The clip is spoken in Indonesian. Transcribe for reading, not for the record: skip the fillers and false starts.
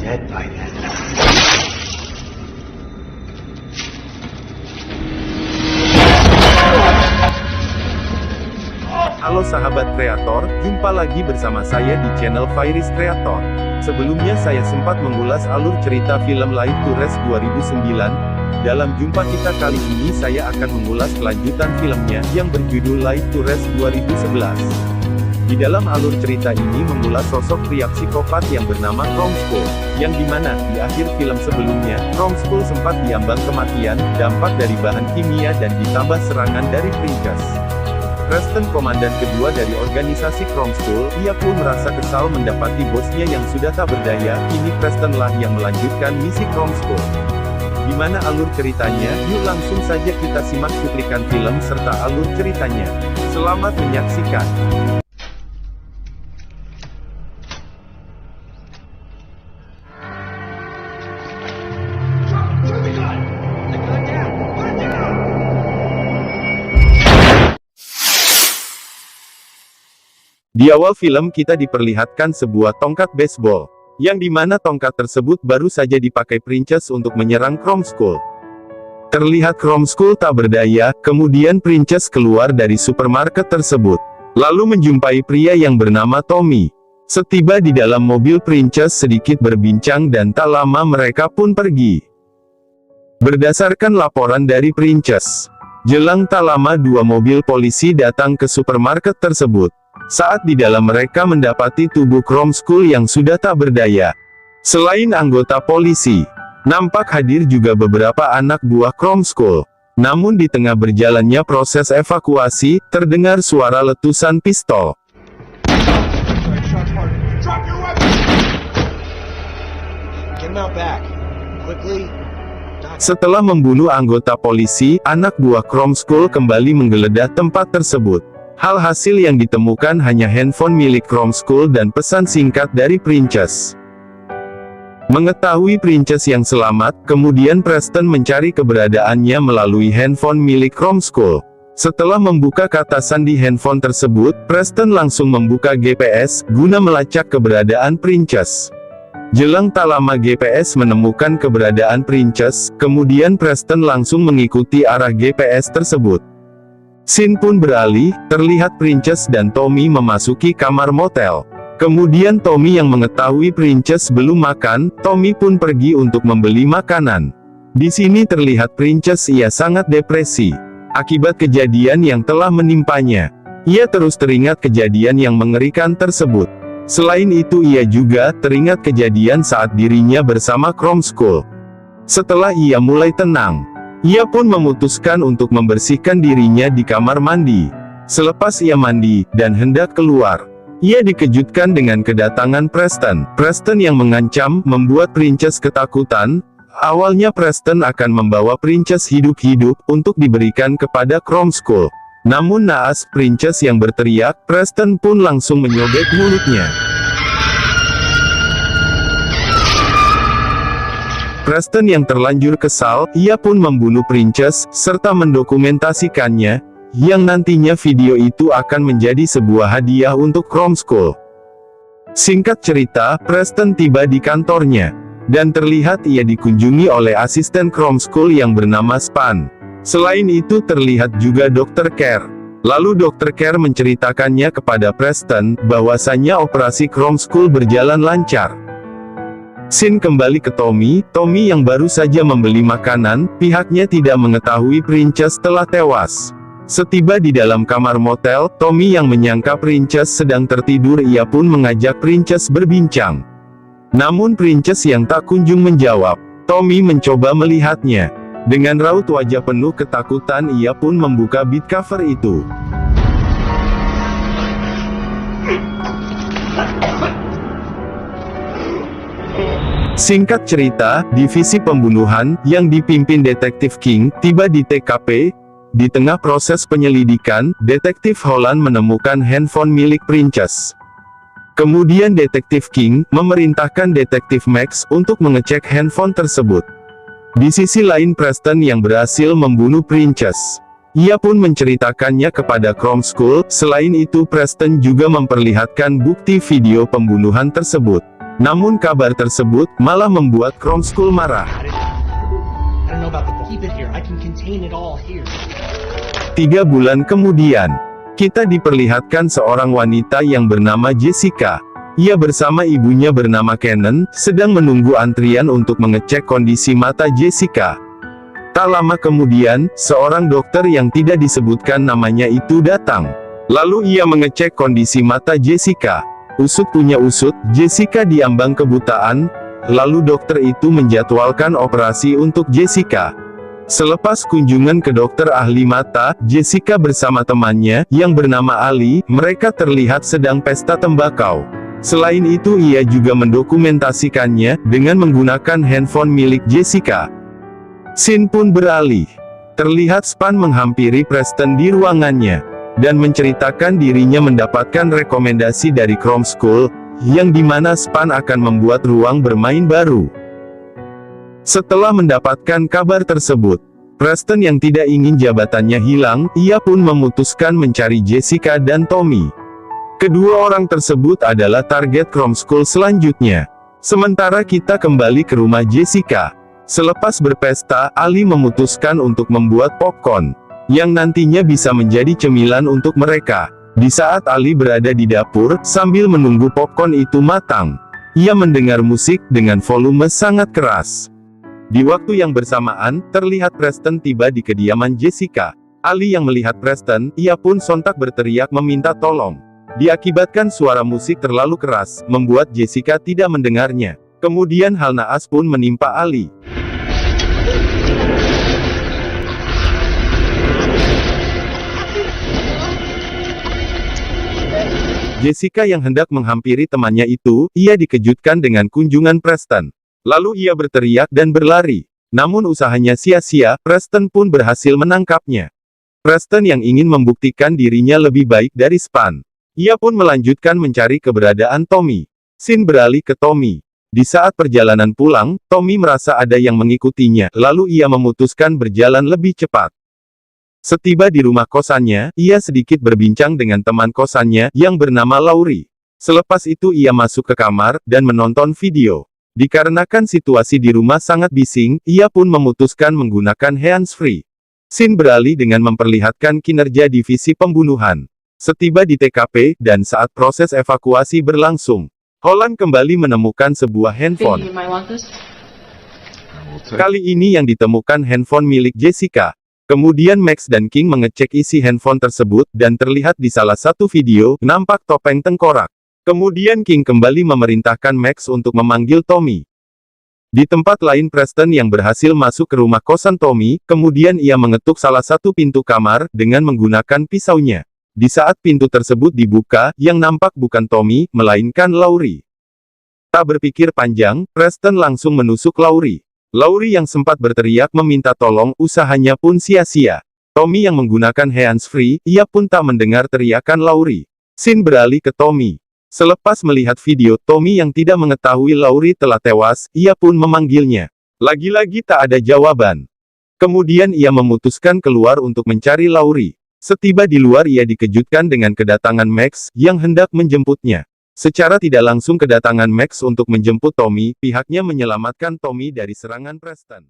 dead by then. Halo sahabat kreator, jumpa lagi bersama saya di channel Fairis Kreator. Sebelumnya saya sempat mengulas alur cerita film Light to Rest 2009. Dalam jumpa kita kali ini saya akan mengulas kelanjutan filmnya, yang berjudul Light to Rest 2011. Di dalam alur cerita ini mengulas sosok pria psikopat yang bernama Kromskull, yang dimana, di akhir film sebelumnya, Kromskull sempat diambang kematian, dampak dari bahan kimia dan ditambah serangan dari Princess. Preston, komandan kedua dari organisasi Kromskull, ia pun merasa kesal mendapati bosnya yang sudah tak berdaya. Kini Preston lah yang melanjutkan misi Kromskull. Gimana alur ceritanya? Yuk langsung saja kita simak cuplikan film serta alur ceritanya. Selamat menyaksikan. Di awal film kita diperlihatkan sebuah tongkat baseball, yang dimana tongkat tersebut baru saja dipakai Princess untuk menyerang Kromskull. Terlihat Kromskull tak berdaya, kemudian Princess keluar dari supermarket tersebut, lalu menjumpai pria yang bernama Tommy. Setiba di dalam mobil, Princess sedikit berbincang dan tak lama mereka pun pergi. Berdasarkan laporan dari Princess, jelang tak lama dua mobil polisi datang ke supermarket tersebut. Saat di dalam mereka mendapati tubuh Kromskull yang sudah tak berdaya. Selain anggota polisi, nampak hadir juga beberapa anak buah Kromskull. Namun di tengah berjalannya proses evakuasi, terdengar suara letusan pistol. Setelah membunuh anggota polisi, anak buah Kromskull kembali menggeledah tempat tersebut. Hal hasil yang ditemukan hanya handphone milik Kromskull dan pesan singkat dari Princess. Mengetahui Princess yang selamat, kemudian Preston mencari keberadaannya melalui handphone milik Kromskull. Setelah membuka kata sandi handphone tersebut, Preston langsung membuka GPS, guna melacak keberadaan Princess. Jelang tak lama GPS menemukan keberadaan Princess, kemudian Preston langsung mengikuti arah GPS tersebut. Scene pun beralih, terlihat Princess dan Tommy memasuki kamar motel. Kemudian Tommy yang mengetahui Princess belum makan, Tommy pun pergi untuk membeli makanan. Di sini terlihat Princess ia sangat depresi, akibat kejadian yang telah menimpanya. Ia terus teringat kejadian yang mengerikan tersebut. Selain itu ia juga teringat kejadian saat dirinya bersama Kromskull. Setelah ia mulai tenang, ia pun memutuskan untuk membersihkan dirinya di kamar mandi. Selepas ia mandi, dan hendak keluar, ia dikejutkan dengan kedatangan Preston. Preston yang mengancam, membuat Princess ketakutan. Awalnya Preston akan membawa Princess hidup-hidup, untuk diberikan kepada Kromskull. Namun naas Princess yang berteriak, Preston pun langsung menyobek mulutnya. Preston yang terlanjur kesal, ia pun membunuh Princess, serta mendokumentasikannya, yang nantinya video itu akan menjadi sebuah hadiah untuk Kromskull. Singkat cerita, Preston tiba di kantornya, dan terlihat ia dikunjungi oleh asisten Kromskull yang bernama Span. Selain itu terlihat juga Dr. Care. Lalu Dr. Care menceritakannya kepada Preston, bahwasannya operasi Kromskull berjalan lancar. Scene kembali ke Tommy yang baru saja membeli makanan, pihaknya tidak mengetahui Princess telah tewas. Setiba di dalam kamar motel, Tommy yang menyangka Princess sedang tertidur, ia pun mengajak Princess berbincang. Namun Princess yang tak kunjung menjawab. Tommy mencoba melihatnya. Dengan raut wajah penuh ketakutan ia pun membuka bead cover itu. Singkat cerita, divisi pembunuhan, yang dipimpin Detektif King, tiba di TKP. Di tengah proses penyelidikan, Detektif Holland menemukan handphone milik Princess. Kemudian Detektif King, memerintahkan Detektif Max, untuk mengecek handphone tersebut. Di sisi lain Preston yang berhasil membunuh Princess. Ia pun menceritakannya kepada Kromskull. Selain itu Preston juga memperlihatkan bukti video pembunuhan tersebut. Namun kabar tersebut malah membuat Kromskul marah. 3 bulan kemudian, kita diperlihatkan seorang wanita yang bernama Jessica. Ia bersama ibunya bernama Cannon, sedang menunggu antrian untuk mengecek kondisi mata Jessica. Tak lama kemudian, seorang dokter yang tidak disebutkan namanya itu datang. Lalu ia mengecek kondisi mata Jessica. Usut punya usut, Jessica diambang kebutaan, lalu dokter itu menjadwalkan operasi untuk Jessica. Selepas kunjungan ke dokter ahli mata, Jessica bersama temannya, yang bernama Ali, mereka terlihat sedang pesta tembakau. Selain itu ia juga mendokumentasikannya, dengan menggunakan handphone milik Jessica. Scene pun beralih. Terlihat Span menghampiri Preston di ruangannya, dan menceritakan dirinya mendapatkan rekomendasi dari Kromskul, yang dimana Span akan membuat ruang bermain baru. Setelah mendapatkan kabar tersebut, Preston yang tidak ingin jabatannya hilang, ia pun memutuskan mencari Jessica dan Tommy. Kedua orang tersebut adalah target Kromskul selanjutnya. Sementara kita kembali ke rumah Jessica. Selepas berpesta, Ali memutuskan untuk membuat popcorn, yang nantinya bisa menjadi cemilan untuk mereka. Di saat Ali berada di dapur, sambil menunggu popcorn itu matang, ia mendengar musik dengan volume sangat keras. Di waktu yang bersamaan, terlihat Preston tiba di kediaman Jessica. Ali yang melihat Preston, ia pun sontak berteriak meminta tolong. Diakibatkan suara musik terlalu keras, membuat Jessica tidak mendengarnya. Kemudian hal naas pun menimpa Ali. Jessica yang hendak menghampiri temannya itu, ia dikejutkan dengan kunjungan Preston. Lalu ia berteriak dan berlari. Namun usahanya sia-sia, Preston pun berhasil menangkapnya. Preston yang ingin membuktikan dirinya lebih baik dari Span. Ia pun melanjutkan mencari keberadaan Tommy. Scene beralih ke Tommy. Di saat perjalanan pulang, Tommy merasa ada yang mengikutinya, lalu ia memutuskan berjalan lebih cepat. Setiba di rumah kosannya, ia sedikit berbincang dengan teman kosannya, yang bernama Laurie. Selepas itu ia masuk ke kamar, dan menonton video. Dikarenakan situasi di rumah sangat bising, ia pun memutuskan menggunakan hands-free. Scene beralih dengan memperlihatkan kinerja divisi pembunuhan. Setiba di TKP, dan saat proses evakuasi berlangsung, Holland kembali menemukan sebuah handphone. Kali ini yang ditemukan handphone milik Jessica. Kemudian Max dan King mengecek isi handphone tersebut, dan terlihat di salah satu video, nampak topeng tengkorak. Kemudian King kembali memerintahkan Max untuk memanggil Tommy. Di tempat lain Preston yang berhasil masuk ke rumah kosan Tommy, kemudian ia mengetuk salah satu pintu kamar, dengan menggunakan pisaunya. Di saat pintu tersebut dibuka, yang nampak bukan Tommy, melainkan Laurie. Tak berpikir panjang, Preston langsung menusuk Laurie. Laurie yang sempat berteriak meminta tolong, usahanya pun sia-sia. Tommy yang menggunakan hands-free, ia pun tak mendengar teriakan Laurie. Scene beralih ke Tommy. Selepas melihat video Tommy yang tidak mengetahui Laurie telah tewas, ia pun memanggilnya. Lagi-lagi tak ada jawaban. Kemudian ia memutuskan keluar untuk mencari Laurie. Setiba di luar ia dikejutkan dengan kedatangan Max, yang hendak menjemputnya. Secara tidak langsung kedatangan Max untuk menjemput Tommy, pihaknya menyelamatkan Tommy dari serangan Preston.